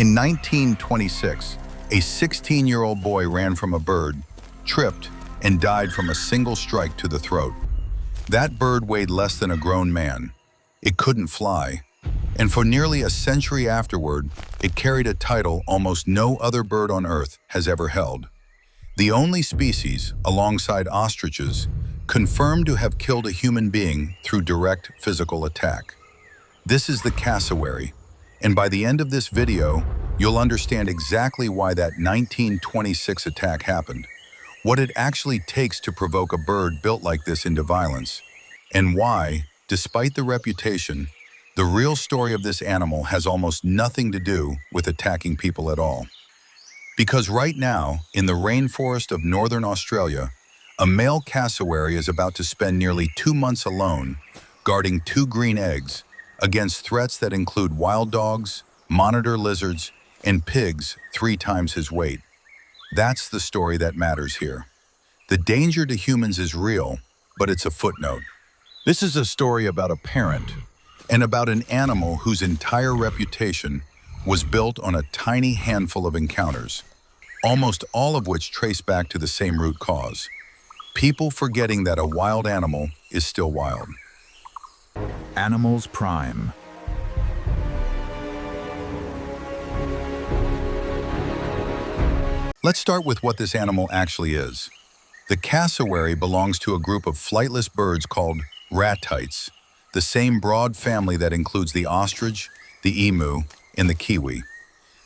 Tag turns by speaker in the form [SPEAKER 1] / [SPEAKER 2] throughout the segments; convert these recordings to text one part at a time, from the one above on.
[SPEAKER 1] In 1926, a 16-year-old boy ran from a bird, tripped, and died from a single strike to the throat. That bird weighed less than a grown man. It couldn't fly, and for nearly a century afterward, it carried a title almost no other bird on Earth has ever held. The only species, alongside ostriches, confirmed to have killed a human being through direct physical attack. This is the cassowary, and by the end of this video, you'll understand exactly why that 1926 attack happened, what it actually takes to provoke a bird built like this into violence, and why, despite the reputation, the real story of this animal has almost nothing to do with attacking people at all. Because right now, in the rainforest of northern Australia, a male cassowary is about to spend nearly 2 months alone, guarding 2 green eggs, against threats that include wild dogs, monitor lizards, and pigs 3 times his weight. That's the story that matters here. The danger to humans is real, but it's a footnote. This is a story about a parent, and about an animal whose entire reputation was built on a tiny handful of encounters, almost all of which trace back to the same root cause: people forgetting that a wild animal is still wild.
[SPEAKER 2] Animals Prime.
[SPEAKER 1] Let's start with what this animal actually is. The cassowary belongs to a group of flightless birds called ratites, the same broad family that includes the ostrich, the emu, and the kiwi.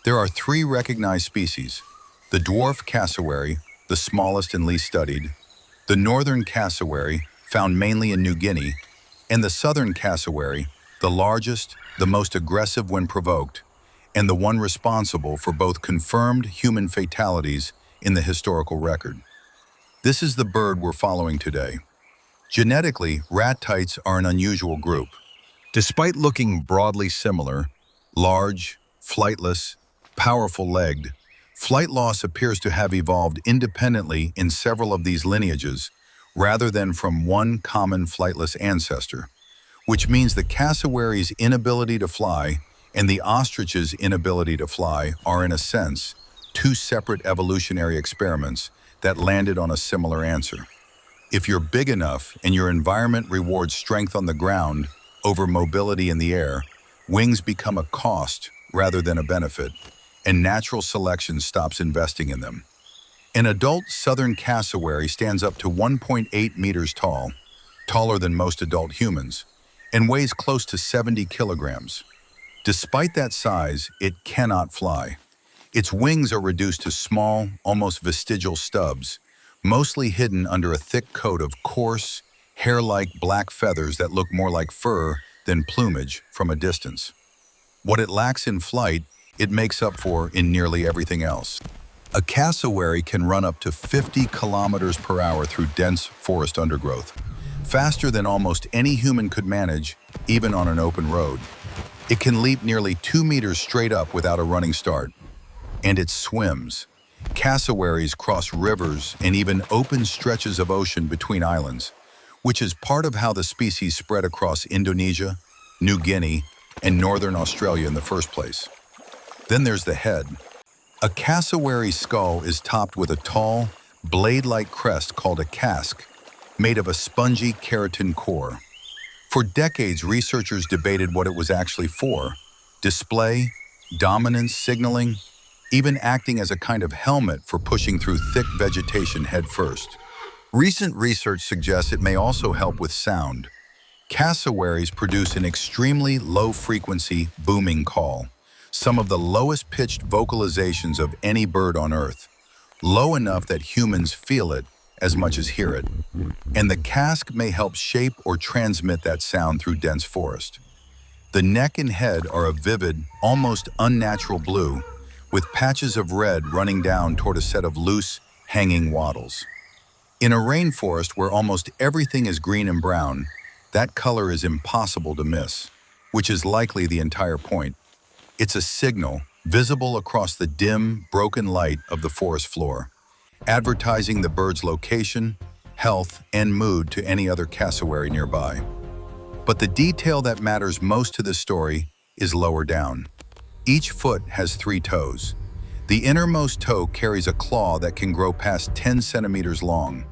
[SPEAKER 1] There are 3 recognized species: the dwarf cassowary, the smallest and least studied, the northern cassowary, found mainly in New Guinea, and the southern cassowary, the largest, the most aggressive when provoked, and the one responsible for both confirmed human fatalities in the historical record. This is the bird we're following today. Genetically, ratites are an unusual group. Despite looking broadly similar, large, flightless, powerful-legged, flight loss appears to have evolved independently in several of these lineages, rather than from one common flightless ancestor, which means the cassowary's inability to fly and the ostrich's inability to fly are, in a sense, 2 separate evolutionary experiments that landed on a similar answer. If you're big enough and your environment rewards strength on the ground over mobility in the air, wings become a cost rather than a benefit, and natural selection stops investing in them. An adult southern cassowary stands up to 1.8 meters tall, taller than most adult humans, and weighs close to 70 kilograms. Despite that size, it cannot fly. Its wings are reduced to small, almost vestigial stubs, mostly hidden under a thick coat of coarse, hair-like black feathers that look more like fur than plumage from a distance. What it lacks in flight, it makes up for in nearly everything else. A cassowary can run up to 50 kilometers per hour through dense forest undergrowth, faster than almost any human could manage, even on an open road. It can leap nearly 2 meters straight up without a running start. And it swims. Cassowaries cross rivers and even open stretches of ocean between islands, which is part of how the species spread across Indonesia, New Guinea, and northern Australia in the first place. Then there's the head. A cassowary's skull is topped with a tall, blade-like crest called a casque, made of a spongy keratin core. For decades, researchers debated what it was actually for: display, dominance, signaling, even acting as a kind of helmet for pushing through thick vegetation head first. Recent research suggests it may also help with sound. Cassowaries produce an extremely low-frequency booming call, some of the lowest-pitched vocalizations of any bird on Earth, low enough that humans feel it as much as hear it. And the casque may help shape or transmit that sound through dense forest. The neck and head are a vivid, almost unnatural blue, with patches of red running down toward a set of loose, hanging wattles. In a rainforest where almost everything is green and brown, that color is impossible to miss, which is likely the entire point. It's a signal, visible across the dim, broken light of the forest floor, advertising the bird's location, health, and mood to any other cassowary nearby. But the detail that matters most to this story is lower down. Each foot has 3 toes. The innermost toe carries a claw that can grow past 10 centimeters long.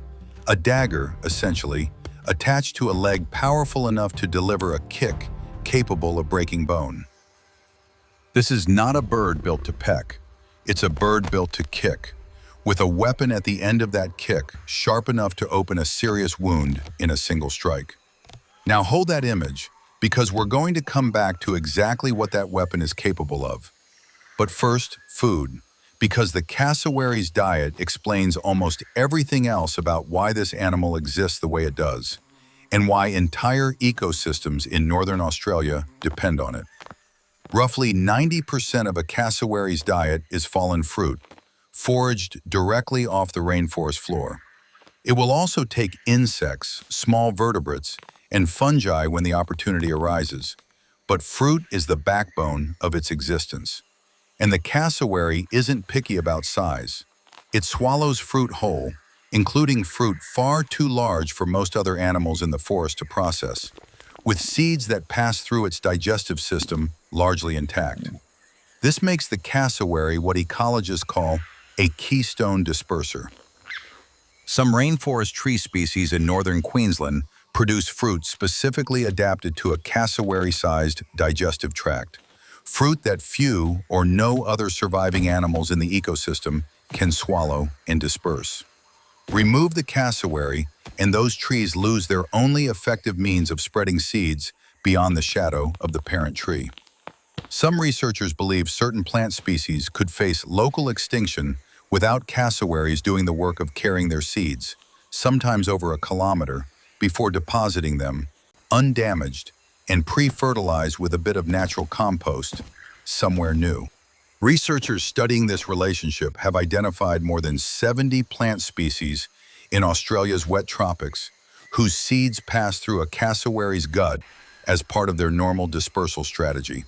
[SPEAKER 1] A dagger, essentially, attached to a leg powerful enough to deliver a kick capable of breaking bone. This is not a bird built to peck. It's a bird built to kick, with a weapon at the end of that kick sharp enough to open a serious wound in a single strike. Now hold that image, because we're going to come back to exactly what that weapon is capable of. But first, food, because the cassowary's diet explains almost everything else about why this animal exists the way it does, and why entire ecosystems in northern Australia depend on it. Roughly 90% of a cassowary's diet is fallen fruit, foraged directly off the rainforest floor. It will also take insects, small vertebrates, and fungi when the opportunity arises. But fruit is the backbone of its existence. And the cassowary isn't picky about size. It swallows fruit whole, including fruit far too large for most other animals in the forest to process, with seeds that pass through its digestive system largely intact. This makes the cassowary what ecologists call a keystone disperser. Some rainforest tree species in northern Queensland produce fruit specifically adapted to a cassowary-sized digestive tract, fruit that few or no other surviving animals in the ecosystem can swallow and disperse. Remove the cassowary, and those trees lose their only effective means of spreading seeds beyond the shadow of the parent tree. Some researchers believe certain plant species could face local extinction without cassowaries doing the work of carrying their seeds, sometimes over a kilometer, before depositing them, undamaged, and pre-fertilized with a bit of natural compost, somewhere new. Researchers studying this relationship have identified more than 70 plant species in Australia's wet tropics whose seeds pass through a cassowary's gut as part of their normal dispersal strategy.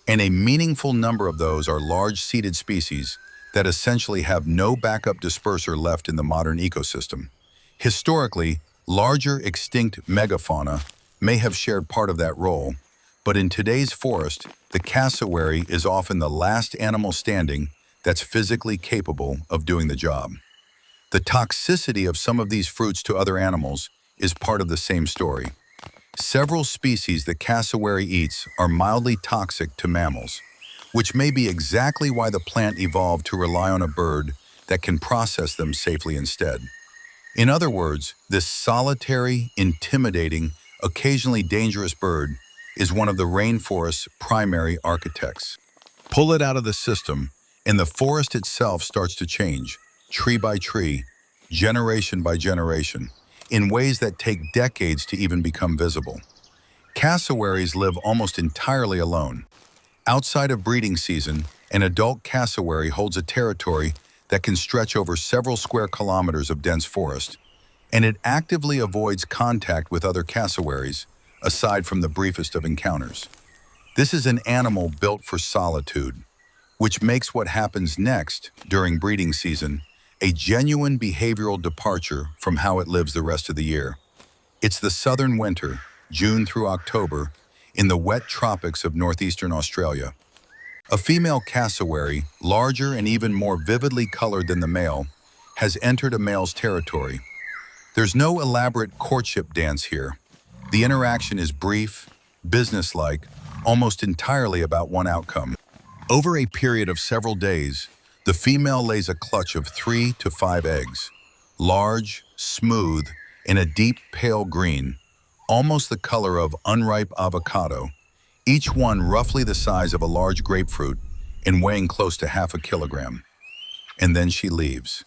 [SPEAKER 1] And a meaningful number of those are large seeded species that essentially have no backup disperser left in the modern ecosystem. Historically, larger extinct megafauna may have shared part of that role, but in today's forest, the cassowary is often the last animal standing that's physically capable of doing the job. The toxicity of some of these fruits to other animals is part of the same story. Several species the cassowary eats are mildly toxic to mammals, which may be exactly why the plant evolved to rely on a bird that can process them safely instead. In other words, this solitary, intimidating, occasionally dangerous bird is one of the rainforest's primary architects. Pull it out of the system, and the forest itself starts to change, tree by tree, generation by generation, in ways that take decades to even become visible. Cassowaries live almost entirely alone. Outside of breeding season, an adult cassowary holds a territory that can stretch over several square kilometers of dense forest, and it actively avoids contact with other cassowaries, aside from the briefest of encounters. This is an animal built for solitude, which makes what happens next, during breeding season, a genuine behavioral departure from how it lives the rest of the year. It's the southern winter, June through October, in the wet tropics of northeastern Australia. A female cassowary, larger and even more vividly colored than the male, has entered a male's territory. There's no elaborate courtship dance here. The interaction is brief, businesslike, almost entirely about one outcome. Over a period of several days, the female lays a clutch of 3 to 5 eggs, large, smooth, and a deep pale green, almost the color of unripe avocado, each one roughly the size of a large grapefruit and weighing close to half a kilogram. And then she leaves.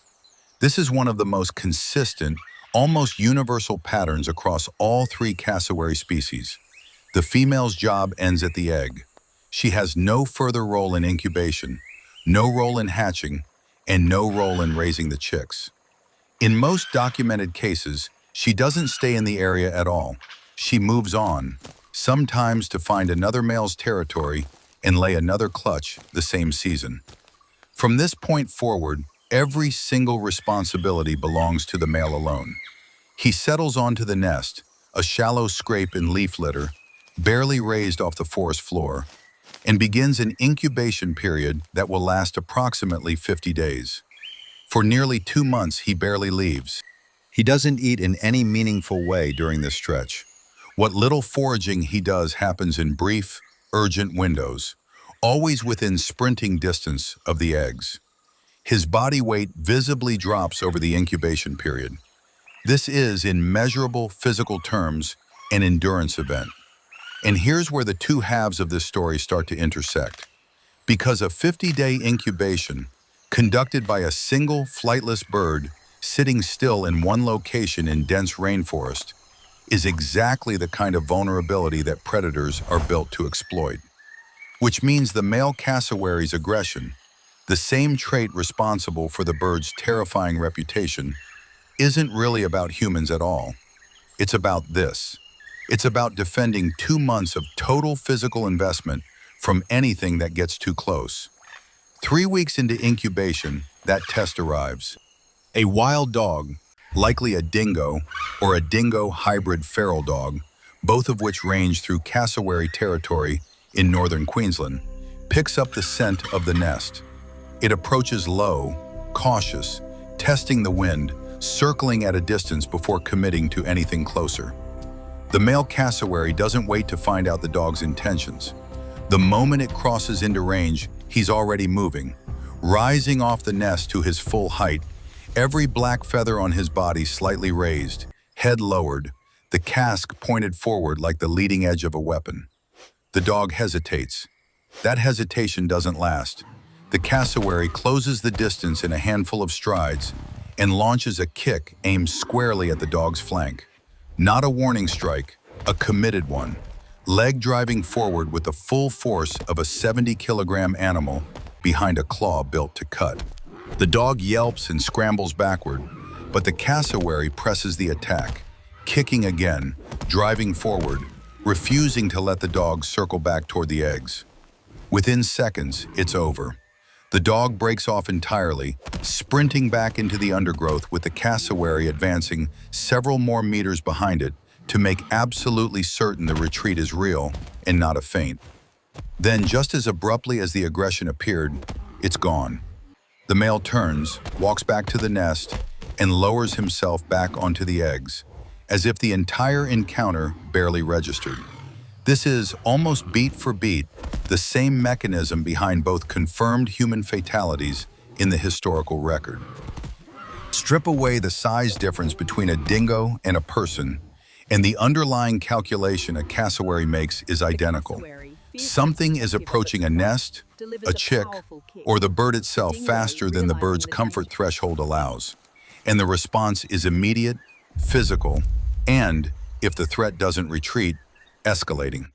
[SPEAKER 1] This is one of the most consistent, almost universal patterns across all 3 cassowary species. The female's job ends at the egg. She has no further role in incubation, no role in hatching, and no role in raising the chicks. In most documented cases, she doesn't stay in the area at all. She moves on, sometimes to find another male's territory and lay another clutch the same season. From this point forward, every single responsibility belongs to the male alone. He settles onto the nest, a shallow scrape in leaf litter, barely raised off the forest floor. and begins an incubation period that will last approximately 50 days. For nearly 2 months, he barely leaves. He doesn't eat in any meaningful way during this stretch. What little foraging he does happens in brief, urgent windows, always within sprinting distance of the eggs. His body weight visibly drops over the incubation period. This is, in measurable physical terms, an endurance event. And here's where the two halves of this story start to intersect. Because a 50-day incubation, conducted by a single flightless bird sitting still in one location in dense rainforest, is exactly the kind of vulnerability that predators are built to exploit. Which means the male cassowary's aggression, the same trait responsible for the bird's terrifying reputation, isn't really about humans at all. It's about this. It's about defending 2 months of total physical investment from anything that gets too close. 3 weeks into incubation, that test arrives. A wild dog, likely a dingo or a dingo hybrid feral dog, both of which range through cassowary territory in northern Queensland, picks up the scent of the nest. It approaches low, cautious, testing the wind, circling at a distance before committing to anything closer. The male cassowary doesn't wait to find out the dog's intentions. The moment it crosses into range, he's already moving, rising off the nest to his full height, every black feather on his body slightly raised, head lowered, the casque pointed forward like the leading edge of a weapon. The dog hesitates. That hesitation doesn't last. The cassowary closes the distance in a handful of strides and launches a kick aimed squarely at the dog's flank. Not a warning strike, a committed one, leg driving forward with the full force of a 70-kilogram animal behind a claw built to cut. The dog yelps and scrambles backward, but the cassowary presses the attack, kicking again, driving forward, refusing to let the dog circle back toward the eggs. Within seconds, it's over. The dog breaks off entirely, sprinting back into the undergrowth with the cassowary advancing several more meters behind it to make absolutely certain the retreat is real and not a feint. Then, just as abruptly as the aggression appeared, it's gone. The male turns, walks back to the nest, and lowers himself back onto the eggs, as if the entire encounter barely registered. This is, almost beat for beat, the same mechanism behind both confirmed human fatalities in the historical record. Strip away the size difference between a dingo and a person, and the underlying calculation a cassowary makes is identical. Something is approaching a nest, a chick, or the bird itself faster than the bird's comfort threshold allows. And the response is immediate, physical, and, if the threat doesn't retreat, escalating.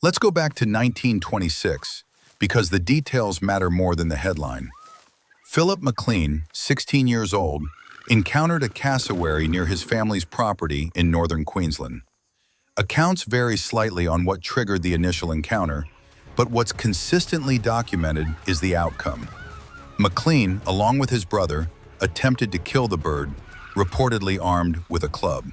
[SPEAKER 1] Let's go back to 1926, because the details matter more than the headline. Philip McLean, 16 years old, encountered a cassowary near his family's property in northern Queensland. Accounts vary slightly on what triggered the initial encounter, but what's consistently documented is the outcome. McLean, along with his brother, attempted to kill the bird, reportedly armed with a club.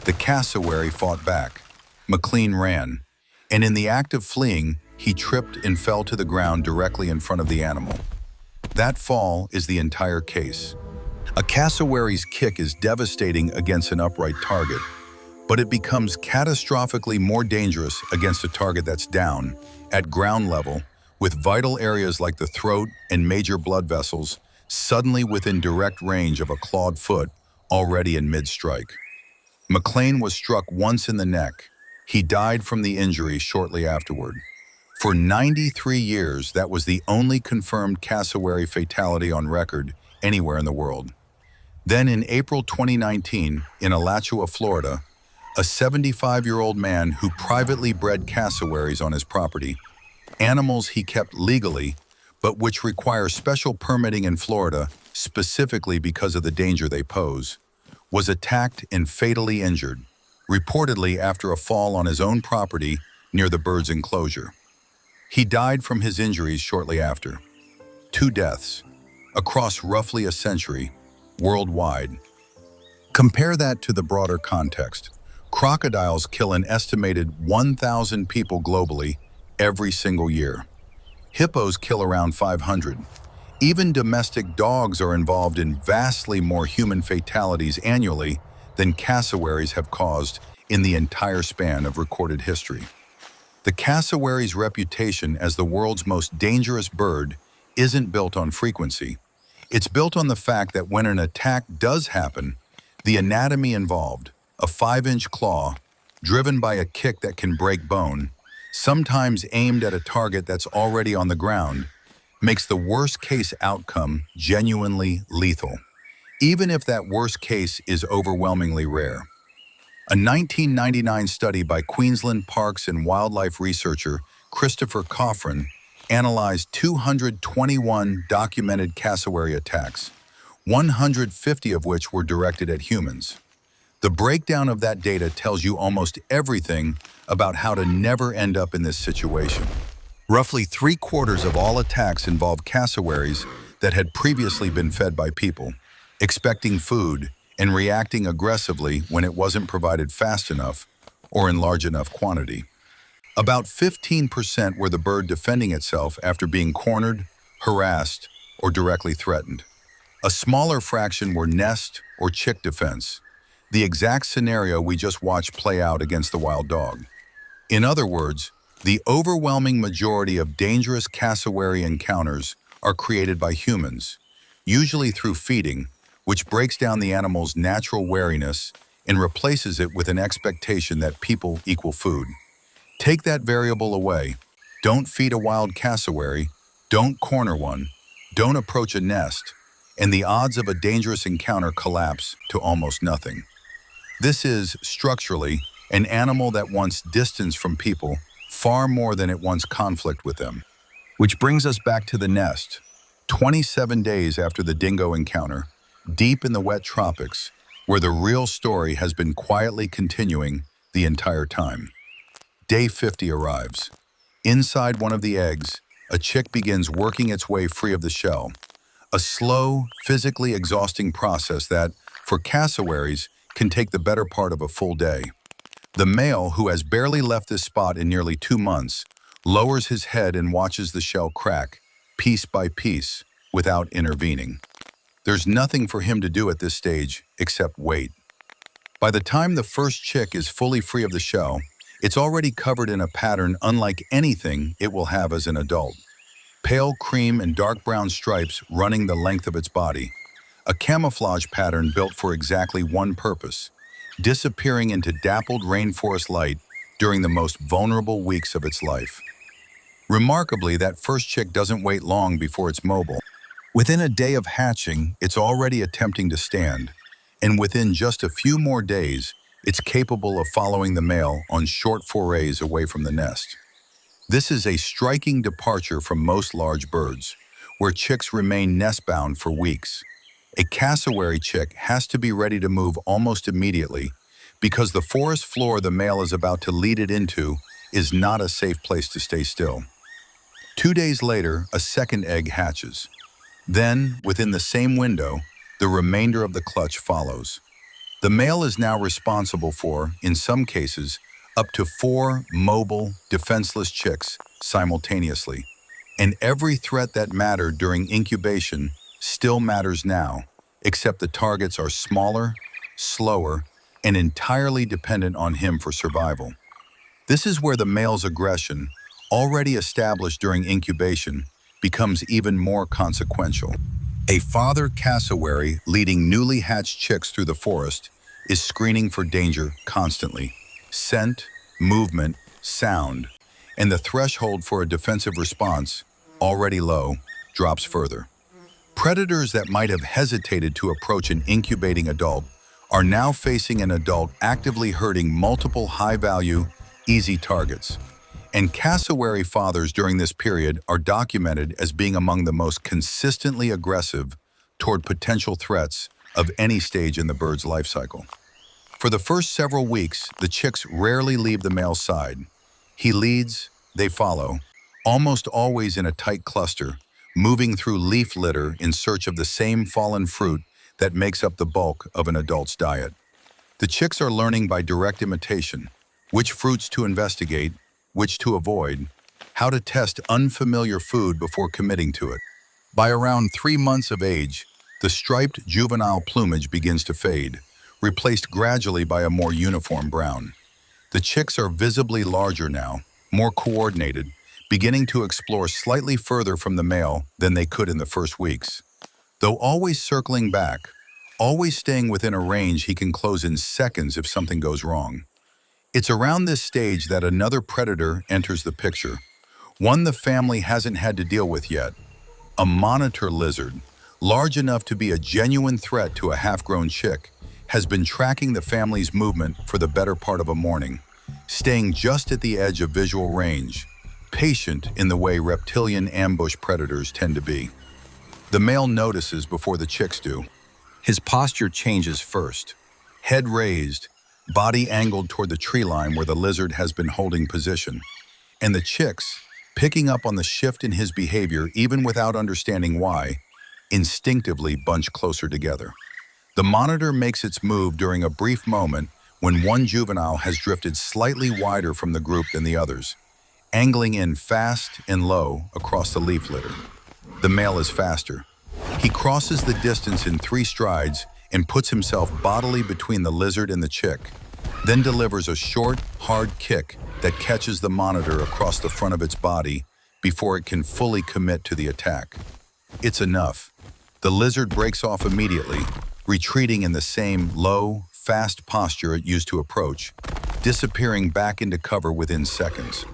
[SPEAKER 1] The cassowary fought back. McLean ran, and in the act of fleeing, he tripped and fell to the ground directly in front of the animal. That fall is the entire case. A cassowary's kick is devastating against an upright target, but it becomes catastrophically more dangerous against a target that's down, at ground level, with vital areas like the throat and major blood vessels suddenly within direct range of a clawed foot already in mid-strike. McLean was struck once in the neck. He died from the injury shortly afterward. For 93 years, that was the only confirmed cassowary fatality on record anywhere in the world. Then in April 2019, in Alachua, Florida, a 75-year-old man who privately bred cassowaries on his property, animals he kept legally, but which require special permitting in Florida specifically because of the danger they pose, was attacked and fatally injured, reportedly after a fall on his own property near the bird's enclosure. He died from his injuries shortly after. 2 deaths, across roughly a century, worldwide. Compare that to the broader context. Crocodiles kill an estimated 1,000 people globally every single year. Hippos kill around 500. Even domestic dogs are involved in vastly more human fatalities annually than cassowaries have caused in the entire span of recorded history. The cassowary's reputation as the world's most dangerous bird isn't built on frequency. It's built on the fact that when an attack does happen, the anatomy involved, a 5-inch claw, driven by a kick that can break bone, sometimes aimed at a target that's already on the ground, makes the worst-case outcome genuinely lethal, even if that worst case is overwhelmingly rare. A 1999 study by Queensland Parks and Wildlife researcher Christopher Coffrin analyzed 221 documented cassowary attacks, 150 of which were directed at humans. The breakdown of that data tells you almost everything about how to never end up in this situation. Roughly 3/4 of all attacks involve cassowaries that had previously been fed by people, expecting food and reacting aggressively when it wasn't provided fast enough or in large enough quantity. About 15% were the bird defending itself after being cornered, harassed, or directly threatened. A smaller fraction were nest or chick defense, the exact scenario we just watched play out against the wild dog. In other words, the overwhelming majority of dangerous cassowary encounters are created by humans, usually through feeding, which breaks down the animal's natural wariness and replaces it with an expectation that people equal food. Take that variable away. Don't feed a wild cassowary, don't corner one, don't approach a nest, and the odds of a dangerous encounter collapse to almost nothing. This is, structurally, an animal that wants distance from people far more than it wants conflict with them. Which brings us back to the nest. 27 days after the dingo encounter, deep in the wet tropics, where the real story has been quietly continuing the entire time. Day 50 arrives. Inside one of the eggs, a chick begins working its way free of the shell. A slow, physically exhausting process that, for cassowaries, can take the better part of a full day. The male, who has barely left this spot in nearly 2 months, lowers his head and watches the shell crack, piece by piece, without intervening. There's nothing for him to do at this stage except wait. By the time the first chick is fully free of the shell, it's already covered in a pattern unlike anything it will have as an adult. Pale cream and dark brown stripes running the length of its body, a camouflage pattern built for exactly one purpose: disappearing into dappled rainforest light during the most vulnerable weeks of its life. Remarkably, that first chick doesn't wait long before it's mobile. Within a day of hatching, it's already attempting to stand, and within just a few more days, it's capable of following the male on short forays away from the nest. This is a striking departure from most large birds, where chicks remain nest-bound for weeks. A cassowary chick has to be ready to move almost immediately because the forest floor the male is about to lead it into is not a safe place to stay still. 2 days later, a second egg hatches. Then, within the same window, the remainder of the clutch follows. The male is now responsible for, in some cases, up to 4 mobile, defenseless chicks simultaneously. And every threat that mattered during incubation still matters now, except the targets are smaller, slower, and entirely dependent on him for survival. This is where the male's aggression, already established during incubation, becomes even more consequential. A father cassowary leading newly hatched chicks through the forest is screening for danger constantly. Scent, movement, sound, and the threshold for a defensive response, already low, drops further. Predators that might have hesitated to approach an incubating adult are now facing an adult actively hurting multiple high-value, easy targets. And cassowary fathers during this period are documented as being among the most consistently aggressive toward potential threats of any stage in the bird's life cycle. For the first several weeks, the chicks rarely leave the male's side. He leads, they follow, almost always in a tight cluster, moving through leaf litter in search of the same fallen fruit that makes up the bulk of an adult's diet. The chicks are learning by direct imitation which fruits to investigate, which to avoid, how to test unfamiliar food before committing to it. By around 3 months of age, the striped juvenile plumage begins to fade, replaced gradually by a more uniform brown. The chicks are visibly larger now, more coordinated, beginning to explore slightly further from the male than they could in the first weeks. Though always circling back, always staying within a range he can close in seconds if something goes wrong. It's around this stage that another predator enters the picture, one the family hasn't had to deal with yet. A monitor lizard, large enough to be a genuine threat to a half-grown chick, has been tracking the family's movement for the better part of a morning, staying just at the edge of visual range, patient in the way reptilian ambush predators tend to be. The male notices before the chicks do. His posture changes first. Head raised, body angled toward the tree line where the lizard has been holding position. And the chicks, picking up on the shift in his behavior even without understanding why, instinctively bunch closer together. The monitor makes its move during a brief moment when one juvenile has drifted slightly wider from the group than the others, angling in fast and low across the leaf litter. The male is faster. He crosses the distance in 3 strides and puts himself bodily between the lizard and the chick, then delivers a short, hard kick that catches the monitor across the front of its body before it can fully commit to the attack. It's enough. The lizard breaks off immediately, retreating in the same low, fast posture it used to approach, disappearing back into cover within seconds.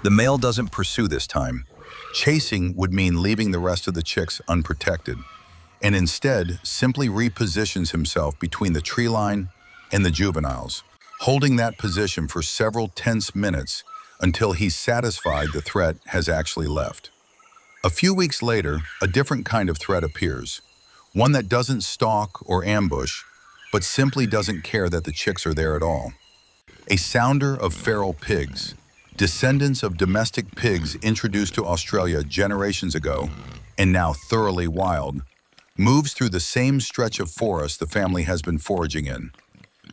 [SPEAKER 1] The male doesn't pursue this time. Chasing would mean leaving the rest of the chicks unprotected, and instead simply repositions himself between the tree line and the juveniles, holding that position for several tense minutes until he's satisfied the threat has actually left. A few weeks later, a different kind of threat appears, one that doesn't stalk or ambush, but simply doesn't care that the chicks are there at all. A sounder of feral pigs, descendants of domestic pigs introduced to Australia generations ago, and now thoroughly wild, moves through the same stretch of forest the family has been foraging in.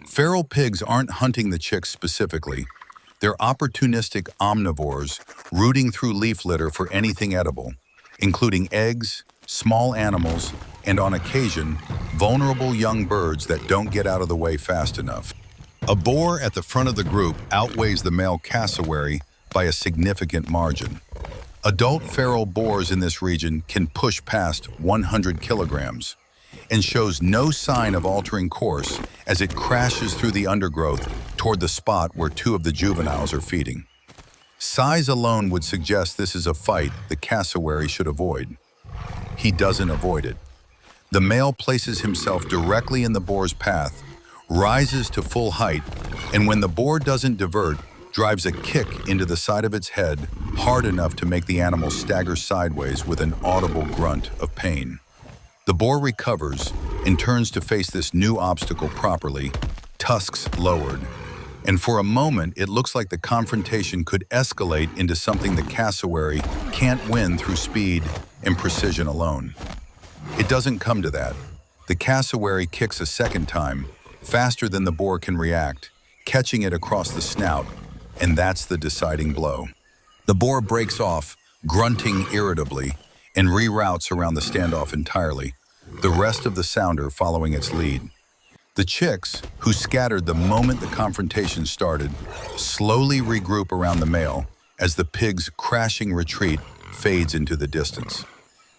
[SPEAKER 1] Feral pigs aren't hunting the chicks specifically. They're opportunistic omnivores rooting through leaf litter for anything edible, including eggs, small animals, and on occasion, vulnerable young birds that don't get out of the way fast enough. A boar at the front of the group outweighs the male cassowary by a significant margin. Adult feral boars in this region can push past 100 kilograms and shows no sign of altering course as it crashes through the undergrowth toward the spot where 2 of the juveniles are feeding. Size alone would suggest this is a fight the cassowary should avoid. He doesn't avoid it. The male places himself directly in the boar's path, rises to full height, and when the boar doesn't divert, drives a kick into the side of its head hard enough to make the animal stagger sideways with an audible grunt of pain. The boar recovers and turns to face this new obstacle properly, tusks lowered. And for a moment, it looks like the confrontation could escalate into something the cassowary can't win through speed and precision alone. It doesn't come to that. The cassowary kicks a second time, faster than the boar can react, catching it across the snout, and that's the deciding blow. The boar breaks off, grunting irritably, and reroutes around the standoff entirely, the rest of the sounder following its lead. The chicks, who scattered the moment the confrontation started, slowly regroup around the male as the pig's crashing retreat fades into the distance.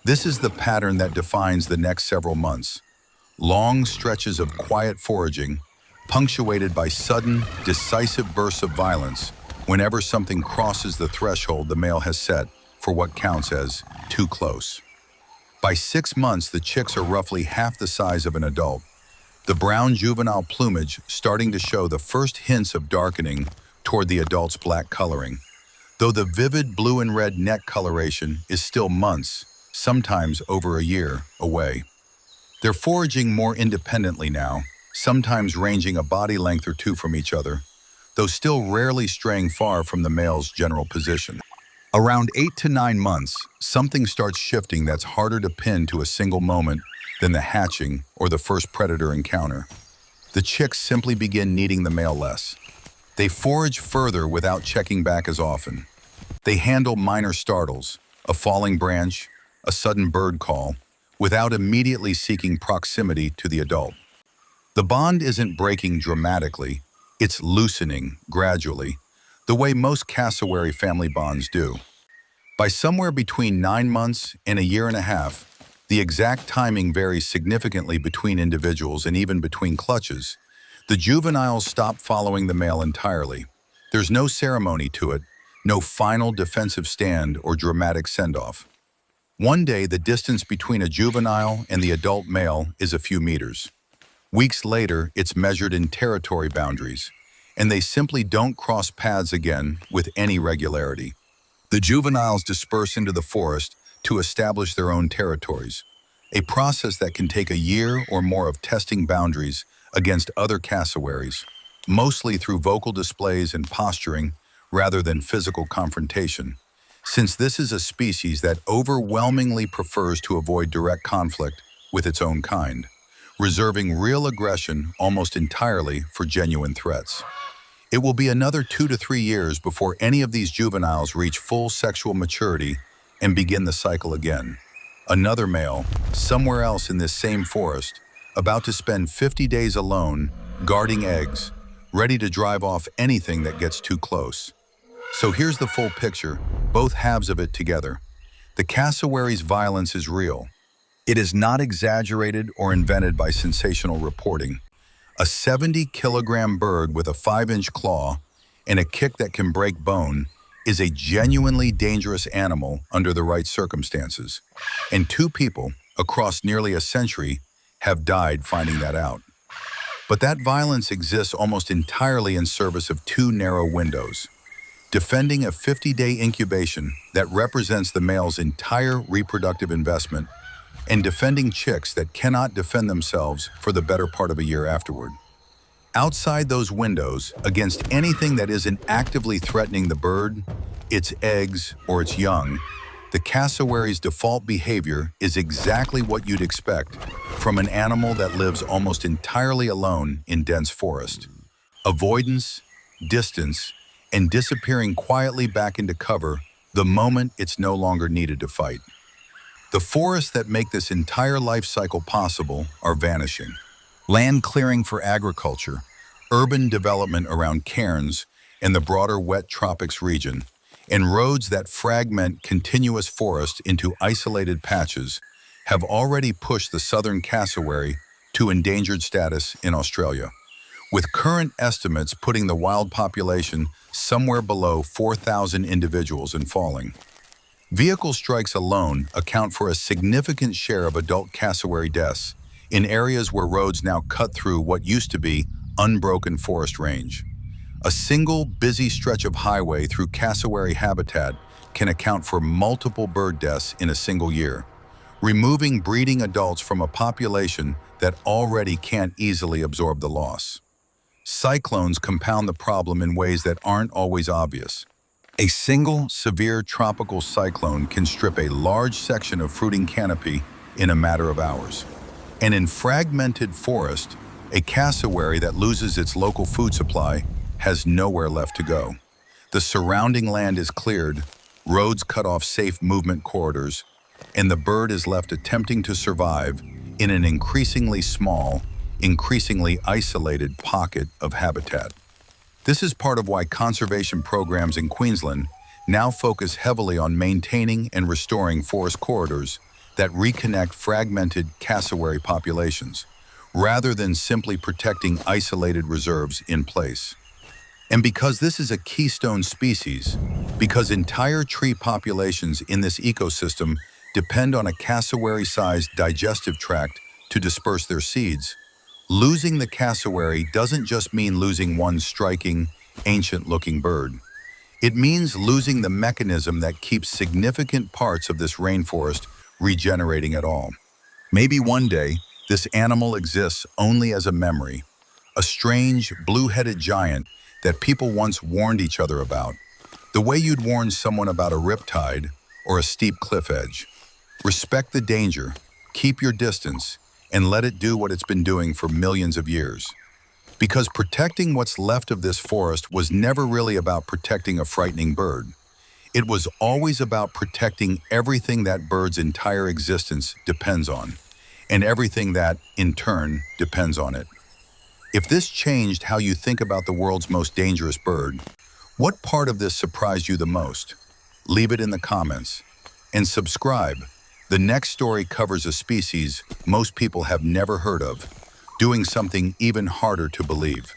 [SPEAKER 1] This is the pattern that defines the next several months. Long stretches of quiet foraging, punctuated by sudden, decisive bursts of violence whenever something crosses the threshold the male has set for what counts as too close. By 6 months, the chicks are roughly half the size of an adult, the brown juvenile plumage starting to show the first hints of darkening toward the adult's black coloring, though the vivid blue and red neck coloration is still months, sometimes over a year, away. They're foraging more independently now, sometimes ranging a body length or 2 from each other, though still rarely straying far from the male's general position. Around 8 to 9 months, something starts shifting that's harder to pin to a single moment than the hatching or the first predator encounter. The chicks simply begin needing the male less. They forage further without checking back as often. They handle minor startles, a falling branch, a sudden bird call, without immediately seeking proximity to the adult. The bond isn't breaking dramatically, it's loosening gradually, the way most cassowary family bonds do. By somewhere between 9 months and a year and a half, the exact timing varies significantly between individuals and even between clutches. The juveniles stop following the male entirely. There's no ceremony to it, no final defensive stand or dramatic send-off. One day, the distance between a juvenile and the adult male is a few meters. Weeks later, it's measured in territory boundaries, and they simply don't cross paths again with any regularity. The juveniles disperse into the forest to establish their own territories, a process that can take a year or more of testing boundaries against other cassowaries, mostly through vocal displays and posturing rather than physical confrontation, since this is a species that overwhelmingly prefers to avoid direct conflict with its own kind, reserving real aggression almost entirely for genuine threats. It will be another 2 to 3 years before any of these juveniles reach full sexual maturity and begin the cycle again. Another male, somewhere else in this same forest, about to spend 50 days alone, guarding eggs, ready to drive off anything that gets too close. So here's the full picture, both halves of it together. The cassowary's violence is real. It is not exaggerated or invented by sensational reporting. A 70-kilogram bird with a 5-inch claw and a kick that can break bone is a genuinely dangerous animal under the right circumstances. And 2 people, across nearly a century, have died finding that out. But that violence exists almost entirely in service of 2 narrow windows: defending a 50-day incubation that represents the male's entire reproductive investment, and defending chicks that cannot defend themselves for the better part of a year afterward. Outside those windows, against anything that isn't actively threatening the bird, its eggs, or its young, the cassowary's default behavior is exactly what you'd expect from an animal that lives almost entirely alone in dense forest. Avoidance, distance, and disappearing quietly back into cover the moment it's no longer needed to fight. The forests that make this entire life cycle possible are vanishing. Land clearing for agriculture, urban development around cairns and the broader wet tropics region, and roads that fragment continuous forest into isolated patches have already pushed the southern cassowary to endangered status in Australia, with current estimates putting the wild population somewhere below 4,000 individuals and falling. Vehicle strikes alone account for a significant share of adult cassowary deaths in areas where roads now cut through what used to be unbroken forest range. A single busy stretch of highway through cassowary habitat can account for multiple bird deaths in a single year, removing breeding adults from a population that already can't easily absorb the loss. Cyclones compound the problem in ways that aren't always obvious. A single severe tropical cyclone can strip a large section of fruiting canopy in a matter of hours. And in fragmented forest, a cassowary that loses its local food supply has nowhere left to go. The surrounding land is cleared, roads cut off safe movement corridors, and the bird is left attempting to survive in an increasingly small, increasingly isolated pocket of habitat. This is part of why conservation programs in Queensland now focus heavily on maintaining and restoring forest corridors that reconnect fragmented cassowary populations, rather than simply protecting isolated reserves in place. And because this is a keystone species, because entire tree populations in this ecosystem depend on a cassowary-sized digestive tract to disperse their seeds, losing the cassowary doesn't just mean losing one striking, ancient-looking bird. It means losing the mechanism that keeps significant parts of this rainforest regenerating at all. Maybe one day, this animal exists only as a memory, a strange, blue-headed giant that people once warned each other about, the way you'd warn someone about a riptide or a steep cliff edge. Respect the danger, keep your distance, and let it do what it's been doing for millions of years. Because protecting what's left of this forest was never really about protecting a frightening bird. It was always about protecting everything that bird's entire existence depends on, and everything that, in turn, depends on it. If this changed how you think about the world's most dangerous bird, what part of this surprised you the most? Leave it in the comments. And subscribe. The next story covers a species most people have never heard of, doing something even harder to believe.